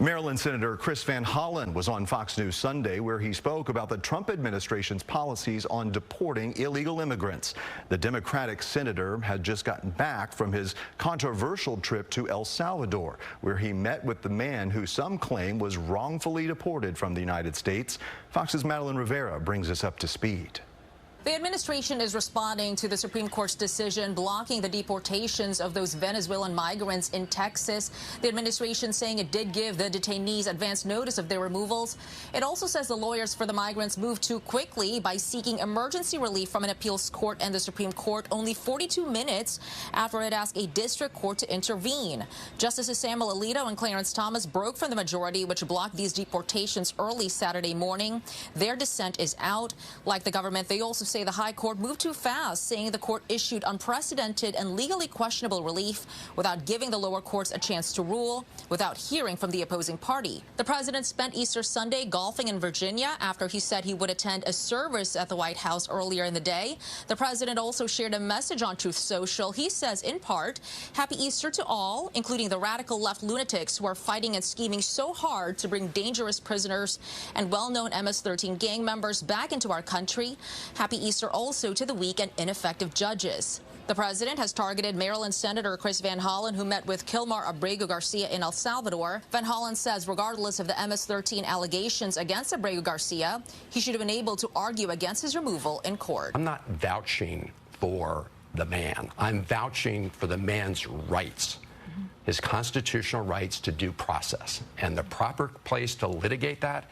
Maryland Senator Chris Van Hollen was on Fox News Sunday, where he spoke about the Trump administration's policies on deporting illegal immigrants. The Democratic senator had just gotten back from his controversial trip to El Salvador, where he met with the man who some claim was wrongfully deported from the United States. Fox's Madeline Rivera brings us up to speed. The administration is responding to the Supreme Court's decision blocking the deportations of those Venezuelan migrants in Texas. The administration saying it did give the detainees advance notice of their removals. It also says the lawyers for the migrants moved too quickly by seeking emergency relief from an appeals court and the Supreme Court only 42 minutes after it asked a district court to intervene. Justices Samuel Alito and Clarence Thomas broke from the majority, which blocked these deportations early Saturday morning. Their dissent is out. Like the government, they also say the high court moved too fast, saying the court issued unprecedented and legally questionable relief without giving the lower courts a chance to rule, without hearing from the opposing party. The president spent Easter Sunday golfing in Virginia after he said he would attend a service at the White House earlier in the day. The president also shared a message on Truth Social. He says, in part, "Happy Easter to all, including the radical left lunatics who are fighting and scheming so hard to bring dangerous prisoners and well-known MS-13 gang members back into our country. Happy Easter also to the weak and ineffective judges." The president has targeted Maryland Senator Chris Van Hollen, who met with Kilmar Abrego Garcia in El Salvador. Van Hollen says regardless of the MS-13 allegations against Abrego Garcia, he should have been able to argue against his removal in court. I'm not vouching for the man. I'm vouching for the man's rights, his constitutional rights to due process. And the proper place to litigate that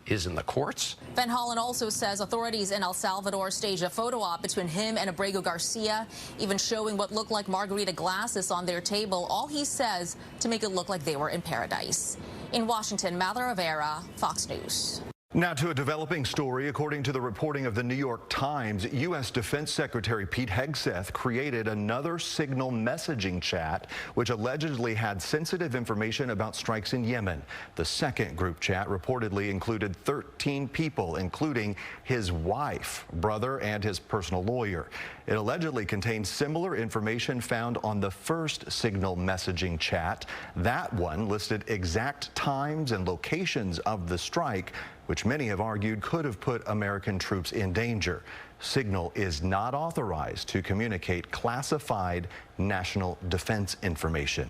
is in the courts. Van Hollen also says authorities in El Salvador staged a photo op between him and Abrego Garcia, even showing what looked like margarita glasses on their table, all he says to make it look like they were in paradise. In Washington, Madeline Rivera, Fox News. Now to a developing story. According to the reporting of the New York Times, U.S. Defense Secretary Pete Hegseth created another Signal messaging chat, which allegedly had sensitive information about strikes in Yemen. The second group chat reportedly included 13 people, including his wife, brother, and his personal lawyer. It allegedly contained similar information found on the first Signal messaging chat. That one listed exact times and locations of the strike, which many have argued could have put American troops in danger. Signal is not authorized to communicate classified national defense information.